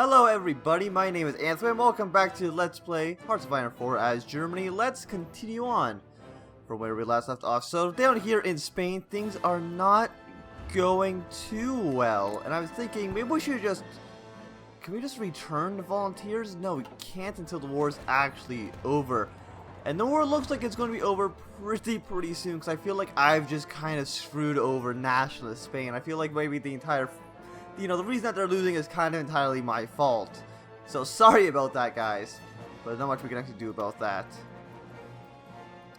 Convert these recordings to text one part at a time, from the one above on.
Hello everybody, my name is Anthony and welcome back to Let's Play Hearts of Iron 4 as Germany. Let's continue on from where we last left off. So down here in Spain, things are not going too well. And I was thinking, maybe we should just... Can we just return to volunteers? No, we can't until the war is actually over. And the war looks like it's going to be over pretty soon, because I feel like I've just kind of screwed over nationalist Spain. I feel like maybe the entire... the reason that they're losing is kind of entirely my fault. So sorry about that, guys. But there's not much we can actually do about that.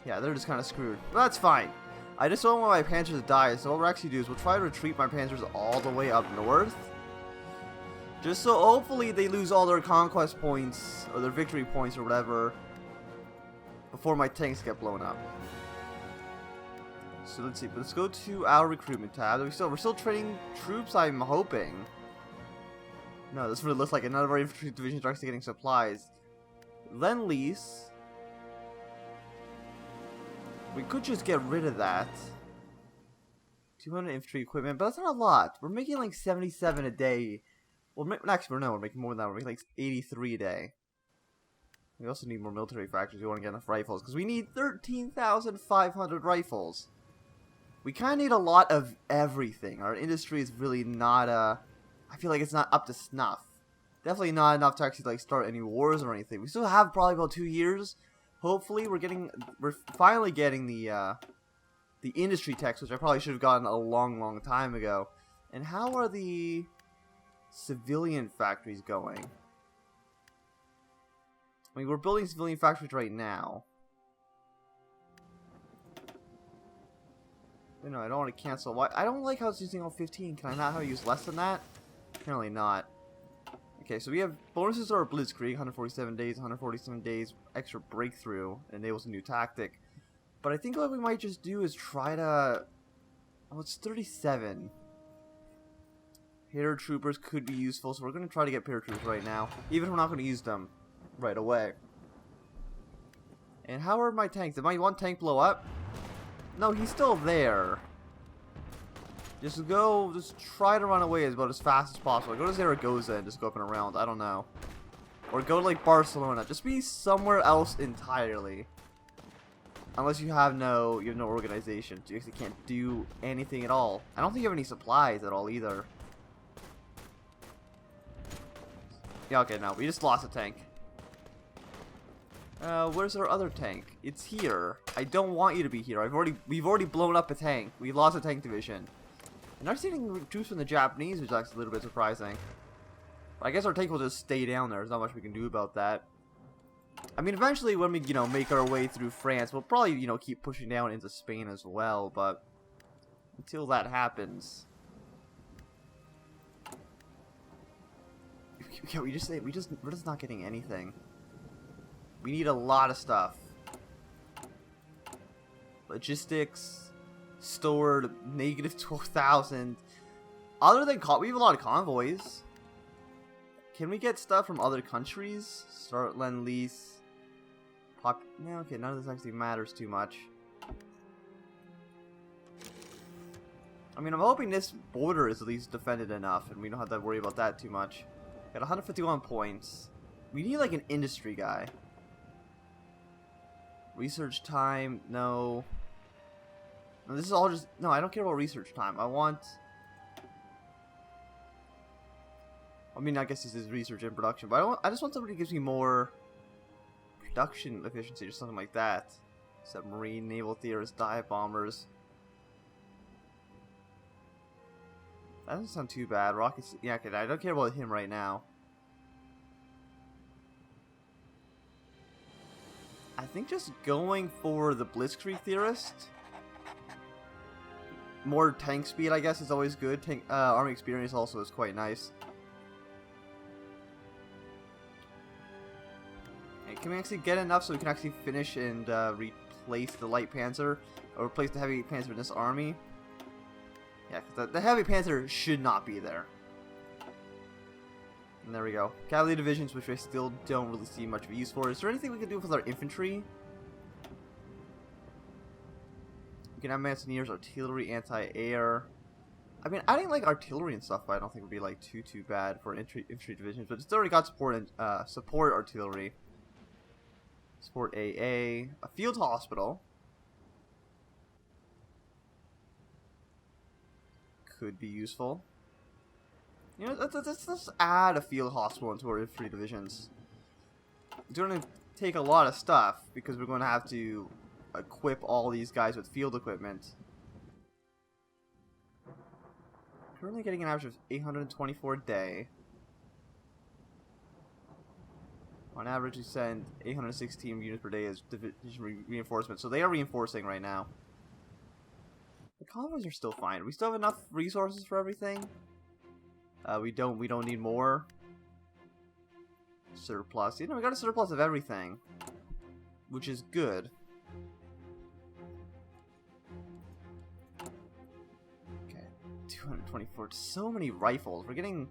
Yeah, they're just kind of screwed. But that's fine. I just don't want my panzers to die, so what we'll actually do is we'll try to retreat my panzers all the way up north. Just so hopefully they lose all their conquest points, or their victory points, or whatever, before my tanks get blown up. So let's see, let's go to our recruitment tab. We're still training troops, I'm hoping. No, this really looks like another of our infantry divisions are actually getting supplies. Lend-Lease. We could just get rid of that. 200 infantry equipment, but that's not a lot. We're making like 77 a day. Well, actually, no, we're making more than that. We're making like 83 a day. We also need more military factories. We want to get enough rifles, because we need 13,500 rifles. We kind of need a lot of everything. Our industry is really not, I feel like it's not up to snuff. Definitely not enough to actually, like, start any wars or anything. We still have probably about 2 years. Hopefully, we're finally getting the industry tax, which I probably should have gotten a long time ago. And how are the civilian factories going? I mean, we're building civilian factories right now. No, I don't want to cancel. Why? I don't like how it's using all 15. Can I not have it use less than that? Apparently not. Okay, so we have bonuses to our Blitzkrieg, 147 days, 147 days, extra breakthrough, enables a new tactic. But I think what we might just do is try to... Oh, it's 37. Paratroopers could be useful, so we're going to try to get paratroopers right now, even if we're not going to use them right away. And how are my tanks? Did my one tank blow up? No, he's still there. Just try to run away about as fast as possible. Go to Zaragoza and just go up and around. I don't know. Or go to like Barcelona. Just be somewhere else entirely. Unless you have no organization. You actually can't do anything at all. I don't think you have any supplies at all either. Yeah, okay, no. We just lost a tank. Where's our other tank? It's here. I don't want you to be here. We've already blown up a tank. We lost a tank division. And they're sending troops from the Japanese, which is actually a little bit surprising. But I guess our tank will just stay down there. There's not much we can do about that. I mean, eventually when we, make our way through France, we'll probably, keep pushing down into Spain as well, but until that happens. Yeah, we're just not getting anything. We need a lot of stuff. Logistics, stored, negative 12,000. Other than we have a lot of convoys. Can we get stuff from other countries? Start Lend-Lease. No, okay, none of this actually matters too much. I mean, I'm hoping this border is at least defended enough, and we don't have to worry about that too much. Got 151 points. We need like an industry guy. Research time, no. No, this is all just... No, I don't care about research time. I mean, I guess this is research and production, but I just want somebody who gives me more production efficiency or something like that. Submarine, naval theorists, dive bombers. That doesn't sound too bad. Rockets... Yeah, okay, I don't care about him right now. I think just going for the Blitzkrieg theorist. More tank speed, I guess, is always good. Army experience also is quite nice. Okay, can we actually get enough so we can actually finish and replace the light panzer, or replace the heavy panzer in this army? Yeah, because the heavy panzer should not be there. And there we go. Cavalry divisions, which I still don't really see much of a use for. Is there anything we can do with our infantry? We can have Mountaineers, artillery, anti-air. I mean, adding like artillery and stuff, but I don't think would be like too bad for infantry divisions. But it's already got support and support artillery, support AA, a field hospital. Could be useful. You know, let's add a field hospital into our infantry divisions. It's going to take a lot of stuff because we're going to have to equip all these guys with field equipment. Currently getting an average of 824 a day. On average, we send 816 units per day as division reinforcement. So they are reinforcing right now. The convoys are still fine. We still have enough resources for everything. We don't need more. Surplus. You know, we got a surplus of everything, which is good. Okay, 224. So many rifles. We're getting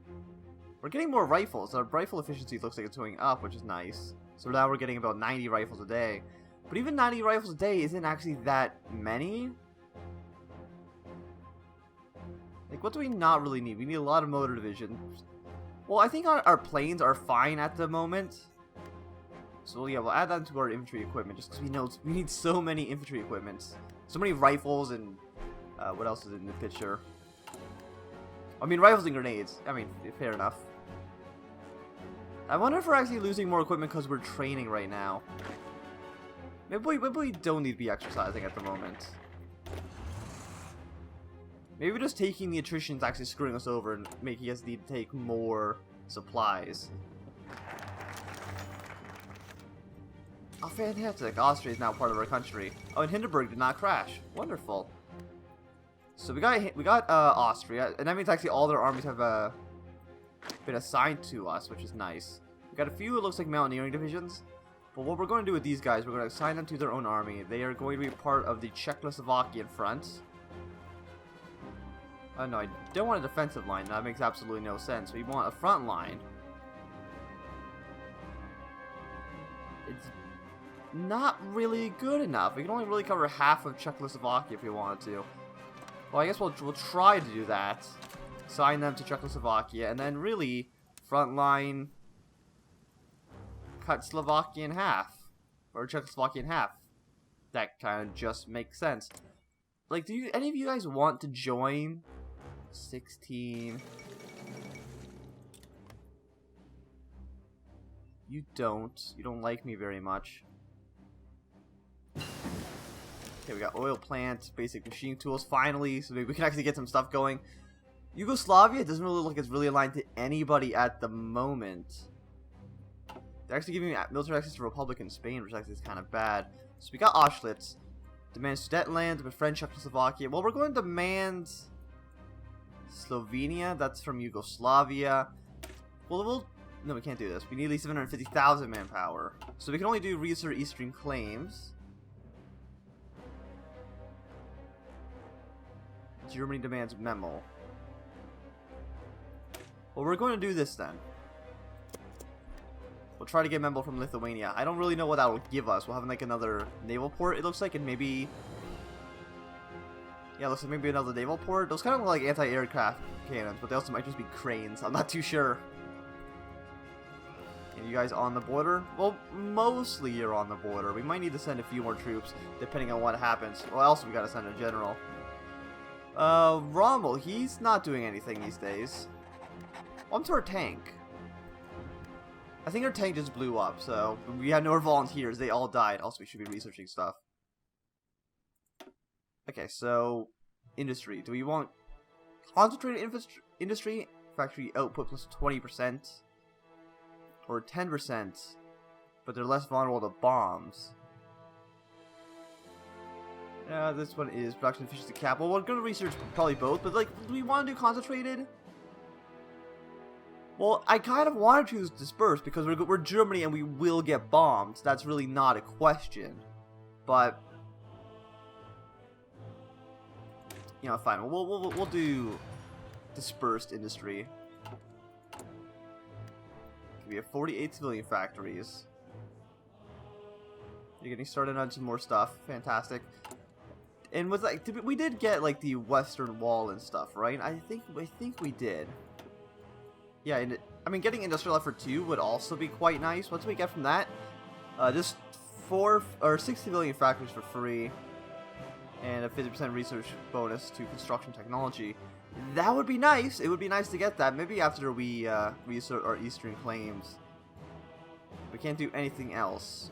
more rifles. Our rifle efficiency looks like it's going up, which is nice. So now we're getting about 90 rifles a day. But even 90 rifles a day isn't actually that many. Like, what do we not really need? We need a lot of motor division. Well, I think our planes are fine at the moment. So, yeah, we'll add that to our infantry equipment just because we know we need so many infantry equipments. So many rifles and... what else is in the picture? I mean, rifles and grenades. I mean, fair enough. I wonder if we're actually losing more equipment because we're training right now. Maybe we don't need to be exercising at the moment. Maybe just taking the attrition is actually screwing us over and making us need to take more supplies. Oh, fantastic. Austria is now part of our country. Oh, and Hindenburg did not crash. Wonderful. So we got Austria, and that means actually all their armies have been assigned to us, which is nice. We got a few, it looks like, mountaineering divisions. But what we're going to do with these guys, we're going to assign them to their own army. They are going to be part of the Czechoslovakian front. Oh no, I don't want a defensive line. That makes absolutely no sense. We want a front line. It's not really good enough. We can only really cover half of Czechoslovakia if we wanted to. Well, I guess we'll try to do that. Assign them to Czechoslovakia, and then really, front line, cut Slovakia in half. Or Czechoslovakia in half. That kind of just makes sense. Like, do any of you guys want to join? 16. You don't like me very much. Okay, we got oil plants, basic machine tools, finally, so maybe we can actually get some stuff going. Yugoslavia doesn't really look like it's really aligned to anybody at the moment. They're actually giving military access to Republic in Spain, which actually is kind of bad. So we got Auschwitz. Demands Sudetenland, befriend Czechoslovakia. Well, we're going to demand Slovenia. That's from Yugoslavia. Well, no, we can't do this. We need at least 750,000 manpower. So we can only do reassert Eastern claims. Germany demands memo. Well, we're going to do this then. We'll try to get memo from Lithuania. I don't really know what that will give us. We'll have like another naval port, it looks like, and maybe... Yeah, looks like maybe another naval port. Those kind of look like anti-aircraft cannons, but they also might just be cranes. I'm not too sure. And you guys on the border? Well, mostly you're on the border. We might need to send a few more troops, depending on what happens. Well, else we gotta send a general. Rommel, he's not doing anything these days. On to our tank. I think our tank just blew up, so we had no volunteers. They all died. Also, we should be researching stuff. Okay, so industry. Do we want concentrated industry? Factory output plus 20%. Or 10%, but they're less vulnerable to bombs. Yeah, this one is production efficiency cap. Well, we're going to research probably both, but like, do we want to do concentrated? Well, I kind of want to choose dispersed because we're Germany and we will get bombed. That's really not a question. But, you know, fine. We'll do dispersed industry. We have 48 civilian factories. You're getting started on some more stuff. Fantastic. And was like, we did get like the Western Wall and stuff, right? I think we did. Yeah, and I mean, getting Industrial Effort 2 would also be quite nice. Once we get from that, just 6 civilian factories for free, and a 50% research bonus to construction technology. That would be nice. It would be nice to get that. Maybe after we reassert our eastern claims. We can't do anything else.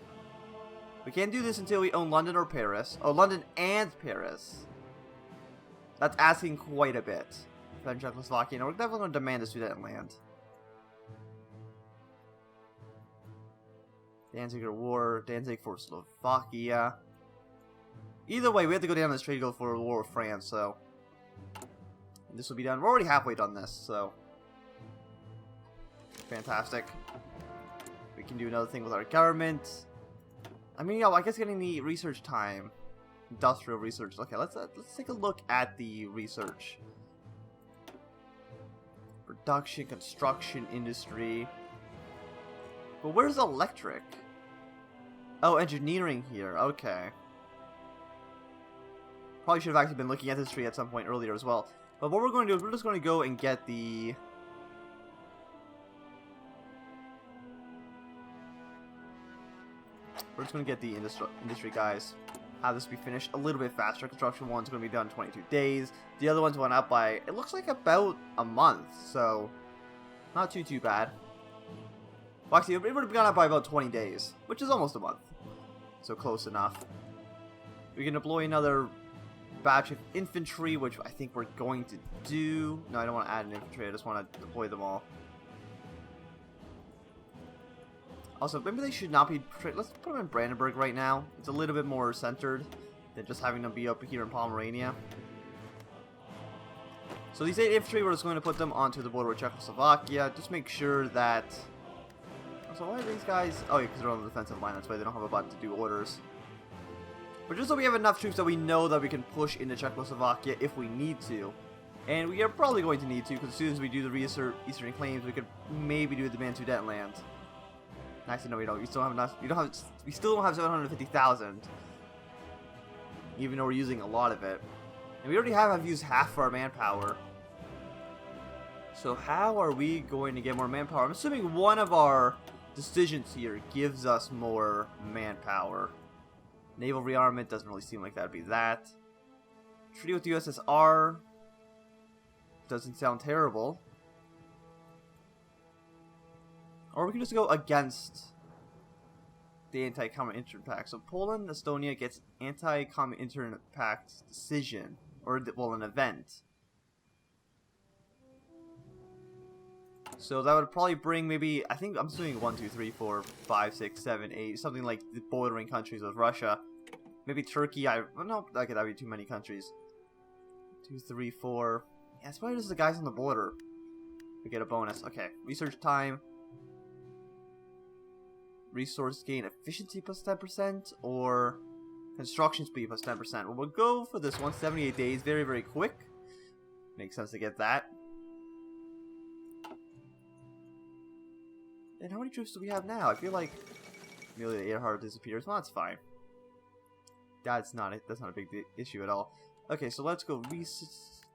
We can't do this until we own London or Paris. Oh, London and Paris. That's asking quite a bit. Then Czechoslovakia. We're definitely going to demand a Sudetenland. Danziger War. Danzig for Slovakia. Either way, we have to go down this trade deal for a war with France, so... And this will be done. We're already halfway done this, so... Fantastic. We can do another thing with our government. I mean, yeah, I guess getting the research time. Industrial research. Okay, let's take a look at the research. Production, construction, industry. But where's electric? Oh, engineering here. Okay. Probably should have actually been looking at this tree at some point earlier as well. But what we're going to do is we're just going to go and get the... We're just going to get the industry guys. Have this be finished a little bit faster. Construction 1's going to be done in 22 days. The other ones went up by, it looks like about a month. So, not too bad. Well, actually, it would have gone up by about 20 days. Which is almost a month. So, close enough. We can deploy another batch of infantry, which I think we're going to do. No, I don't want to add an infantry. I just want to deploy them all. Also, maybe they should not be... Let's put them in Brandenburg right now. It's a little bit more centered than just having them be up here in Pomerania. So these 8 infantry, we're just going to put them onto the border with Czechoslovakia. Just make sure that... So why are these guys... Oh, yeah, because they're on the defensive line. That's why they don't have a button to do orders. But just so we have enough troops that we know that we can push into Czechoslovakia if we need to. And we are probably going to need to, because as soon as we do the reassert eastern claims, we could maybe do the demand Sudetenland. Actually, no, we don't. We still have enough. We still don't have 750,000, even though we're using a lot of it. And we already have used half of our manpower. So how are we going to get more manpower? I'm assuming one of our decisions here gives us more manpower. Naval rearmament doesn't really seem like that would be that. Treaty with the USSR doesn't sound terrible. Or we can just go against the anti-common pact. So Poland, Estonia gets anti-common pact decision, or well, an event. So that would probably bring maybe, I think I'm assuming 1, 2, 3, 4, 5, 6, 7, 8, something like the bordering countries with Russia. Maybe Turkey. No, that'd be too many countries. 2, 3, 4. Yeah, it's probably just the guys on the border. We get a bonus. Okay, research time. Resource gain efficiency plus 10%, or construction speed plus 10%. Well, we'll go for this one. 78 days, very quick. Makes sense to get that. And how many troops do we have now? I feel like Amelia Earhart disappears. Well, that's fine. That's not a big issue at all. Okay, so let's go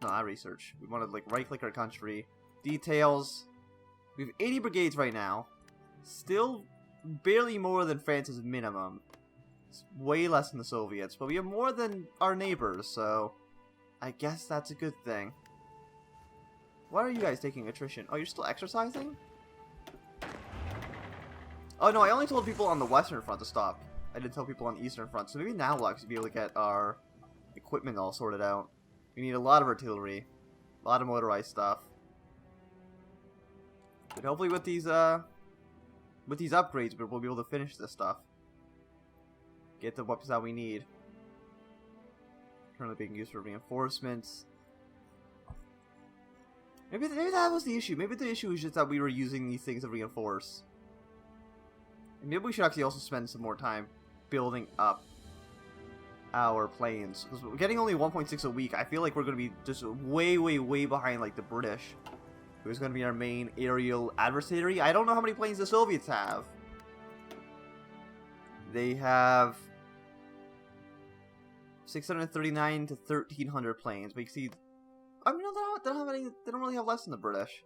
not research. We want to like right click our country. Details. We have 80 brigades right now. Still barely more than France's minimum. It's way less than the Soviets, but we have more than our neighbors, so I guess that's a good thing. Why are you guys taking attrition? Oh, you're still exercising? Oh no, I only told people on the Western Front to stop. I didn't tell people on the Eastern Front, so maybe now we'll actually be able to get our equipment all sorted out. We need a lot of artillery, a lot of motorized stuff. But hopefully with these upgrades, we'll be able to finish this stuff. Get the weapons that we need. Currently being used for reinforcements. Maybe that was the issue. Maybe the issue was just that we were using these things to reinforce. And maybe we should actually also spend some more time building up our planes. Because we're getting only 1.6 a week. I feel like we're going to be just way behind like the British. Who's going to be our main aerial adversary. I don't know how many planes the Soviets have. They have 639 to 1,300 planes. But you can see, I mean, no, they don't have any. They don't really have less than the British.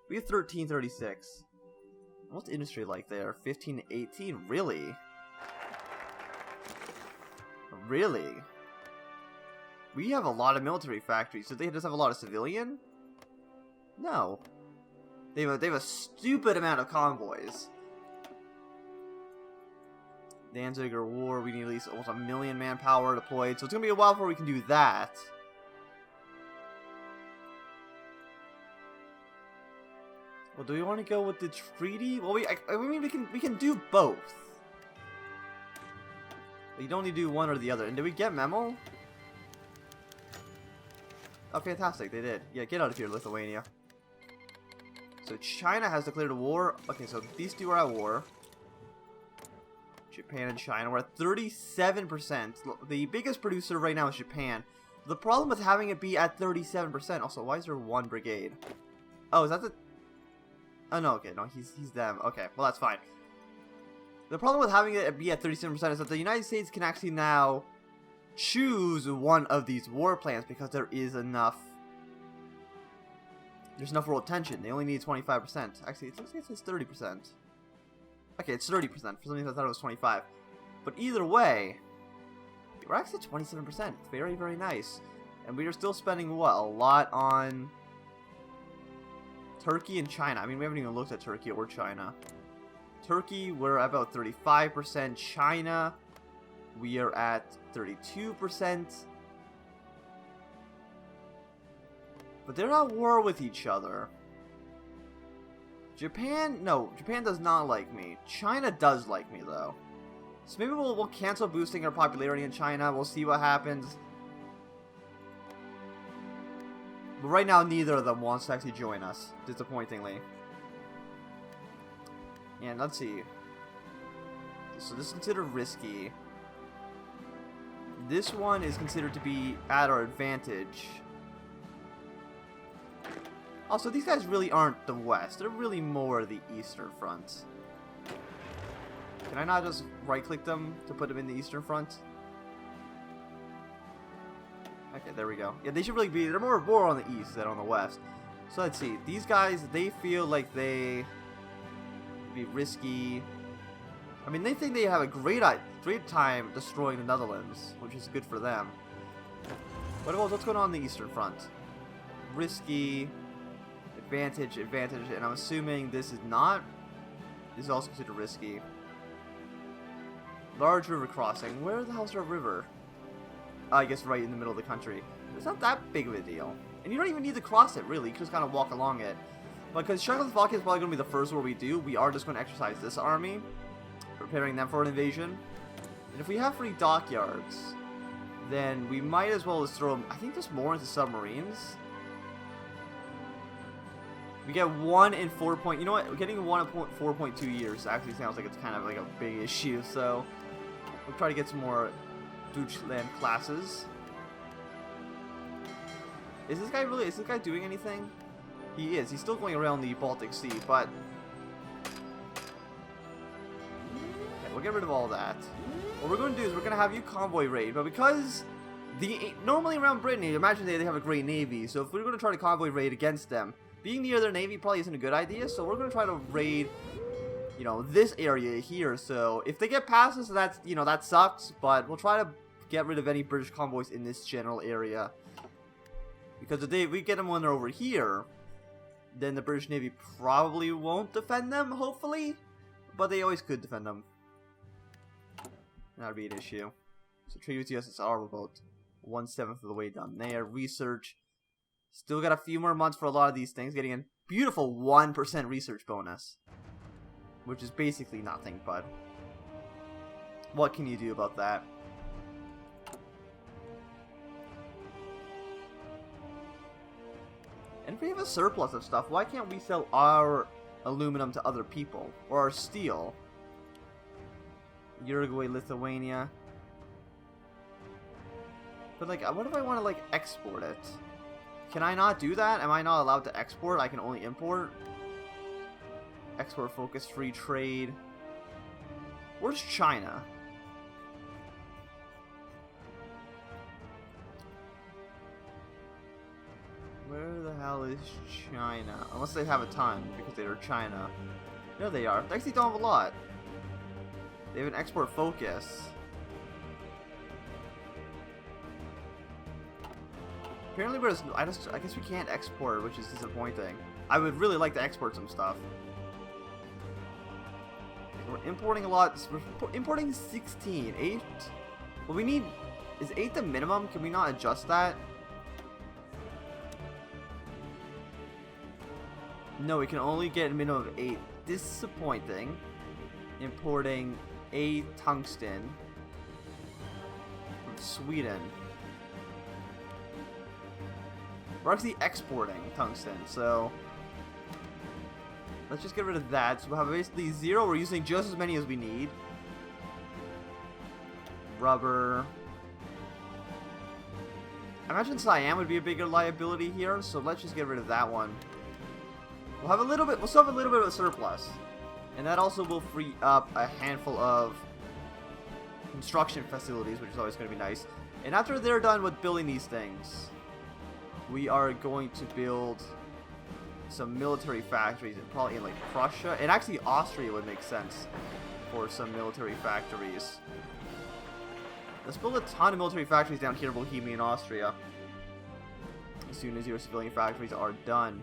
We have 1336. What's industry like there? 15 to 18. Really? Really? We have a lot of military factories. Do they just have a lot of civilian? No. They have a stupid amount of convoys. Danziger War, we need at least almost 1 million manpower deployed, so it's gonna be a while before we can do that. Well, do we want to go with the treaty? Well, I mean, we can do both. But you don't need to do one or the other. And did we get memo? Oh, fantastic! They did. Yeah, get out of here, Lithuania. So China has declared a war. Okay, so these two are at war. Japan and China. We're at 37%. The biggest producer right now is Japan. The problem with having it be at 37%. Also, why is there one brigade? Oh, is that the? Oh no, okay, no, he's them. Okay, well that's fine. The problem with having it be at 37% is that the United States can actually now choose one of these war plans because there is enough. There's enough world tension. They only need 25%. Actually, it looks like it's 30%. Okay, it's 30%. For some reason, I thought it was 25. But either way, we're actually at 27%. Very, very nice. And we are still spending, what, a lot on Turkey and China. I mean, we haven't even looked at Turkey or China. Turkey, we're at about 35%. China, we are at 32%. But they're at war with each other. Japan, no, Japan does not like me. China does like me, though. So maybe we'll cancel boosting our popularity in China. We'll see what happens. But right now, neither of them wants to actually join us, disappointingly. And let's see. So this is considered risky. This one is considered to be at our advantage. Also, these guys really aren't the West. They're really more the Eastern Front. Can I not just right-click them to put them in the Eastern Front? Okay, there we go. Yeah, they should really be... They're more on the East than on the West. So let's see. These guys, they feel like they... be risky. I mean, they think they have a great time destroying the Netherlands, which is good for them. What about what's going on the Eastern Front? Risky... Advantage, and I'm assuming this is not. This is also considered risky. Large river crossing. Where the hell's our river? I guess right in the middle of the country. It's not that big of a deal. And you don't even need to cross it, really. You can just kind of walk along it. But because Czechoslovakia is probably going to be the first war we do, we are just going to exercise this army. Preparing them for an invasion. And if we have free dockyards, then we might as well just throw them, I think, just more into submarines. We get 1 in 4 point. You know what? Getting 1 in 4.2 years actually sounds like it's kind of like a big issue. So we'll try to get some more Deutschland classes. Is this guy doing anything? He is. He's still going around the Baltic Sea, but okay, we'll get rid of all that. What we're going to do is we're going to have you convoy raid, but because normally around Britain, imagine they have a great navy. So if we're going to try to convoy raid against them. Being near their navy probably isn't a good idea, so we're going to try to raid, you know, this area here. So if they get past us, that's, you know, that sucks, but we'll try to get rid of any British convoys in this general area. Because if we get them when they're over here, then the British Navy probably won't defend them, hopefully, but they always could defend them. That would be an issue. So trade with USSR, we're about 1/7 of the way down there. Research. Still got a few more months for a lot of these things. Getting a beautiful 1% research bonus. Which is basically nothing, but what can you do about that? And if we have a surplus of stuff, why can't we sell our aluminum to other people? Or our steel? Uruguay, Lithuania. But like, what if I want to like export it? Can I not do that? Am I not allowed to export? I can only import? Export focus, free trade. Where's China? hell is China? Unless they have a ton, because they are China. There they are. They actually don't have a lot. They have an export focus. Apparently, I guess we can't export, which is disappointing. I would really like to export some stuff. We're importing a lot. We're importing 16. 8. Well, we need. Is 8 the minimum? Can we not adjust that? No, we can only get a minimum of 8. Disappointing. Importing 8 tungsten from Sweden. We're actually exporting tungsten, so let's just get rid of that. So we'll have basically 0. We're using just as many as we need. Rubber. I imagine cyan would be a bigger liability here, so let's just get rid of that one. We'll have a little bit. We'll still have a little bit of a surplus, and that also will free up a handful of construction facilities, which is always going to be nice. And after they're done with building these things, we are going to build some military factories, and probably in like Prussia, and actually Austria would make sense for some military factories. Let's build a ton of military factories down here in Bohemia and Austria as soon as your civilian factories are done.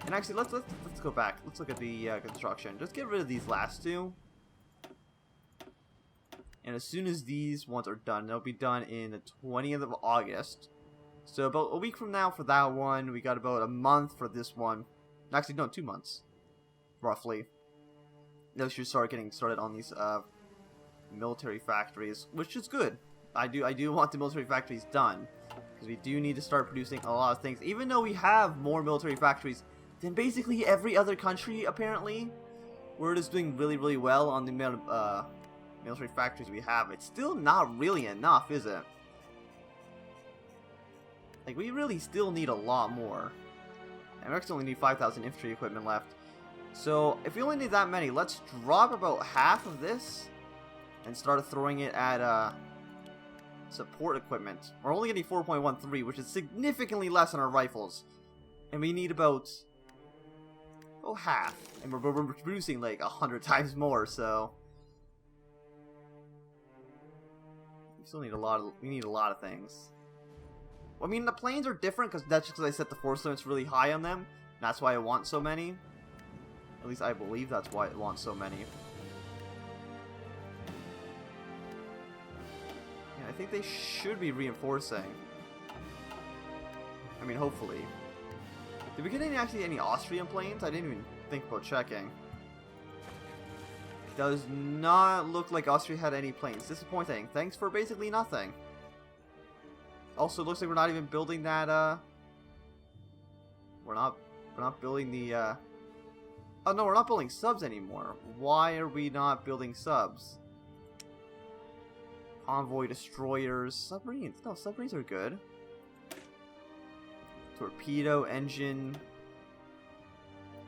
And actually, let's go back. Let's look at the construction. Just get rid of these last two. And as soon as these ones are done, they'll be done in the 20th of August. So about a week from now for that one. We got about a month for this one. Actually, no, 2 months. Roughly. They should start getting started on these military factories, which is good. I do want the military factories done. Because we do need to start producing a lot of things. Even though we have more military factories than basically every other country, apparently. We're just doing really, really well on the amount of military factories we have. It's still not really enough, is it? Like, we really still need a lot more. And we actually only need 5,000 infantry equipment left. So, if we only need that many, let's drop about half of this and start throwing it at support equipment. We're only getting 4.13, which is significantly less than our rifles. And we need about half. And we're producing like 100 times more, so we still need we need a lot of things. Well, I mean, the planes are different because that's just because I set the force limits really high on them. And that's why I want so many. At least I believe that's why it wants so many. Yeah, I think they should be reinforcing. I mean, hopefully. Did we get any Austrian planes? I didn't even think about checking. Does not look like Austria had any planes. Disappointing. Thanks for basically nothing. Also, looks like we're not even building that, We're not building the, Oh, no, we're not building subs anymore. Why are we not building subs? Convoy destroyers. Submarines. No, submarines are good. Torpedo engine.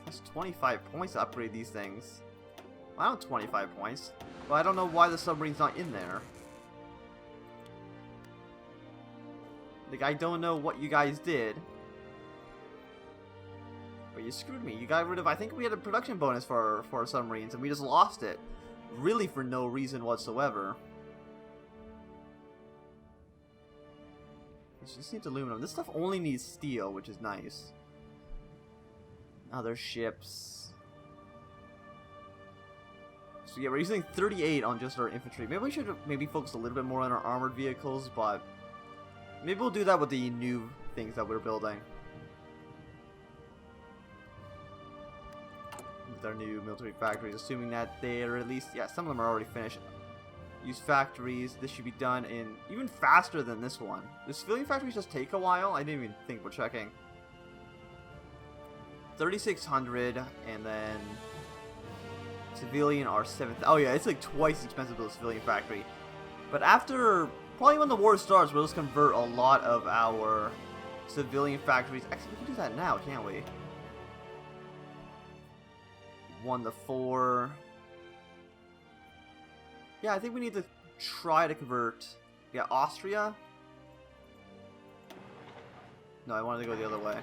That's 25 points to upgrade these things. Well, I don't 25 points. But I don't know why the submarine's not in there. Like, I don't know what you guys did. But you screwed me. You got rid of... I think we had a production bonus for our submarines, and we just lost it. Really for no reason whatsoever. It just needs aluminum. This stuff only needs steel, which is nice. Other ships. So yeah, we're using 38 on just our infantry. Maybe we should focus a little bit more on our armored vehicles, but maybe we'll do that with the new things that we're building. With our new military factories, assuming that they are at least, yeah, some of them are already finished. Use factories. This should be done in even faster than this one. The civilian factories just take a while. I didn't even think we're checking. 3,600, and then civilian are 7,000. Oh yeah, it's like twice as expensive as a civilian factory. But after, probably when the war starts, we'll just convert a lot of our civilian factories. Actually, we can do that now, can't we? 1 to 4. Yeah, I think we need to try to convert. Yeah, Austria. No, I wanted to go the other way.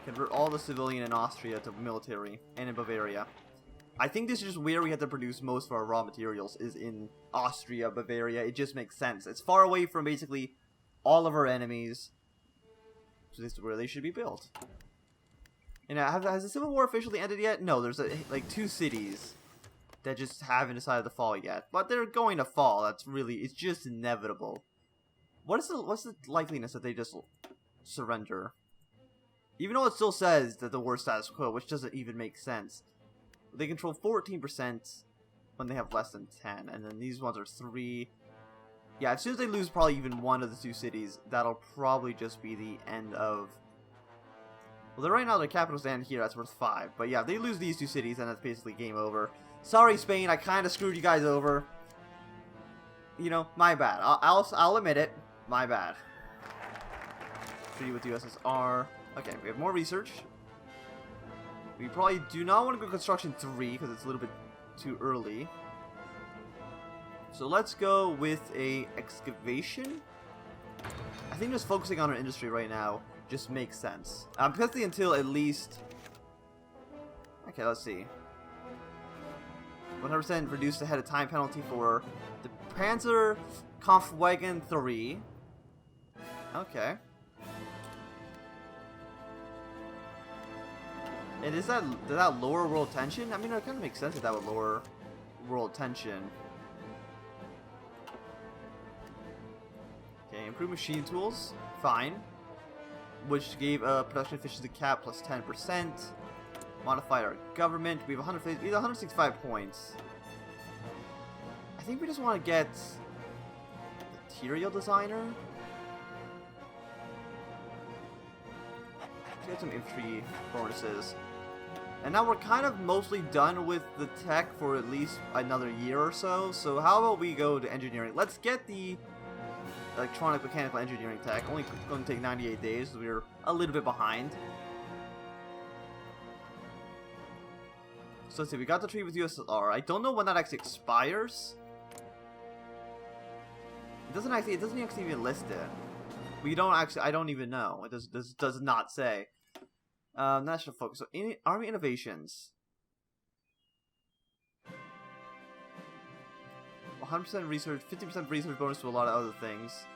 Convert all the civilian in Austria to military, and in Bavaria. I think this is just where we have to produce most of our raw materials, is in Austria, Bavaria. It just makes sense. It's far away from basically all of our enemies. So this is where they should be built. And has the Civil War officially ended yet? No, there's like 2 cities that just haven't decided to fall yet. But they're going to fall. It's just inevitable. What's the likeliness that they just surrender? Even though it still says that the war status quo, which doesn't even make sense. They control 14% when they have less than 10, and then these ones are 3. Yeah, as soon as they lose probably even one of the 2 cities, that'll probably just be the end of... Well, right now their capital stand here, that's worth 5. But yeah, if they lose these 2 cities, then that's basically game over. Sorry, Spain, I kind of screwed you guys over. You know, my bad. I'll admit it. My bad. Treaty with USSR. Okay, we have more research. We probably do not want to go construction 3 because it's a little bit too early. So let's go with a excavation. I think just focusing on our industry right now just makes sense. Especially until at least... Okay, let's see. 100% reduced ahead of time penalty for the Panzer Kampfwagen 3. Okay. And does that lower world tension? I mean, it kind of makes sense that that would lower world tension. Okay, improve machine tools, fine. Which gave a production efficiency cap plus 10%. Modify our government. We have 165 points. I think we just want to get material designer. Let's get some infantry bonuses. And now we're kind of mostly done with the tech for at least another year or so. So how about we go to engineering? Let's get the electronic mechanical engineering tech. Only going to take 98 days. So we're a little bit behind. So let's see. We got the treaty with USSR. I don't know when that actually expires. It doesn't actually even list it. We don't actually. I don't even know. It does not say. National focus. So, Army innovations. 100% research, 50% research bonus to a lot of other things.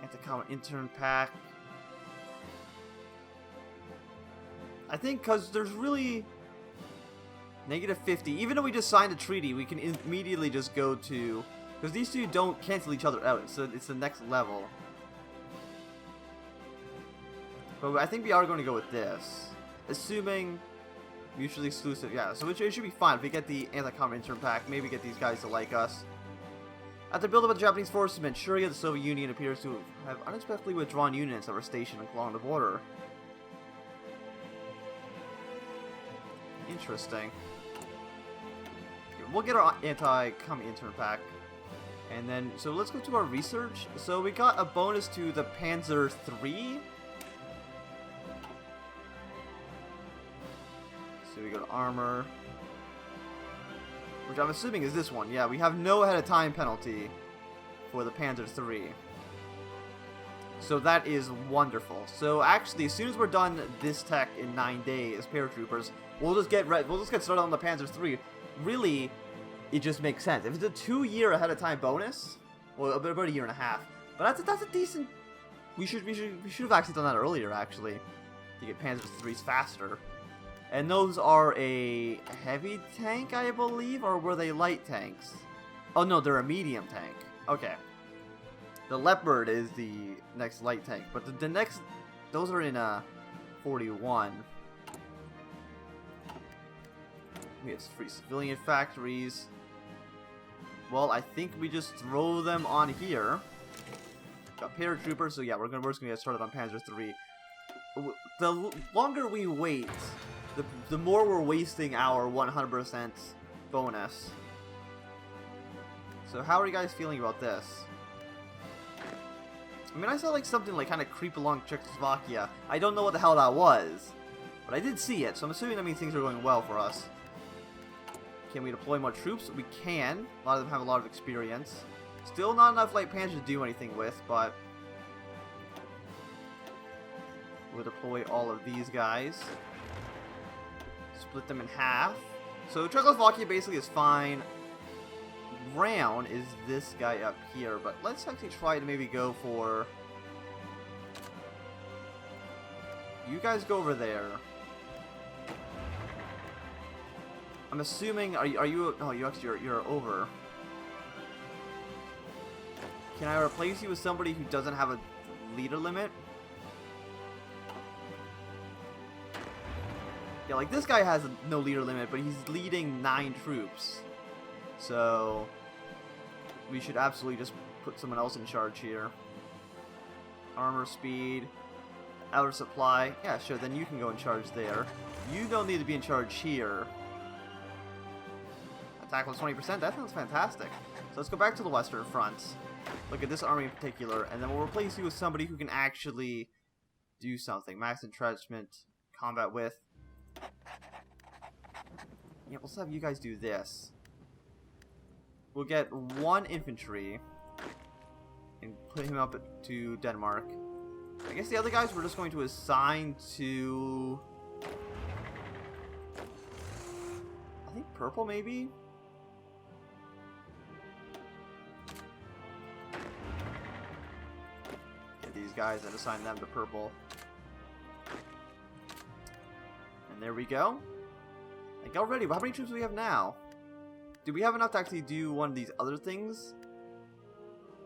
Anti-common intern pack. I think because there's really negative 50. Even though we just signed a treaty, we can immediately just go to, because these two don't cancel each other out. So it's the next level. But I think we are going to go with this. Assuming mutually exclusive. Yeah, so it should be fine. If we get the anti-common intern pack, maybe get these guys to like us. At the buildup of the Japanese forces in Manchuria, the Soviet Union appears to have unexpectedly withdrawn units that were stationed along the border. Interesting. We'll get our anti-common intern pack. And then, so let's go to our research. So we got a bonus to the Panzer III. So we go to armor, which I'm assuming is this one. Yeah, we have no ahead of time penalty for the Panzer III. So that is wonderful. So actually, as soon as we're done this tech in 9 days, paratroopers, we'll just get started on the Panzer III. Really, it just makes sense. If it's a 2-year ahead of time bonus, well, about a year and a half. But that's a decent. We should have actually done that earlier. Actually, to get Panzer IIIs faster. And those are a heavy tank, I believe, or were they light tanks? Oh no, they're a medium tank. Okay. The Leopard is the next light tank, but the next, those are in 41. We have free civilian factories. Well, I think we just throw them on here. Got paratroopers, so yeah, we're just gonna get started on Panzer III. The longer we wait, the more we're wasting our 100% bonus. So how are you guys feeling about this? I mean, I saw like something like kind of creep along Czechoslovakia. I don't know what the hell that was, but I did see it, so I'm assuming that means things are going well for us. Can we deploy more troops? We can. A lot of them have a lot of experience. Still not enough light panzers to do anything with, but we'll deploy all of these guys. Split them in half. So Czechoslovakia basically is fine. Round is this guy up here, but let's actually try to maybe go for... You guys go over there. I'm assuming, are you, oh, you're over. Can I replace you with somebody who doesn't have a leader limit? Yeah, like this guy has no leader limit, but he's leading 9 troops. So we should absolutely just put someone else in charge here. Armor speed, outer supply. Yeah, sure, then you can go in charge there. You don't need to be in charge here. Attack was 20%, that sounds fantastic. So let's go back to the Western Front. Look at this army in particular, and then we'll replace you with somebody who can actually do something. Max entrenchment, combat with. Yeah, let's have you guys do this. We'll get 1 infantry and put him up to Denmark. I guess the other guys we're just going to assign to... I think purple, maybe? Get these guys and assign them to purple. And there we go. Like, already, how many troops do we have now? Do we have enough to actually do one of these other things?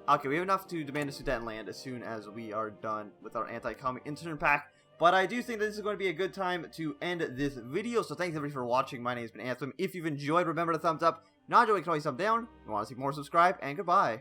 Okay, we have enough to demand a Sudetenland as soon as we are done with our anti-commie intern pack. But I do think that this is going to be a good time to end this video. So thanks everybody for watching. My name has been Anthem. If you've enjoyed, remember to thumbs up. Not enjoying, you can always thumb down. If you want to see more, subscribe, and goodbye.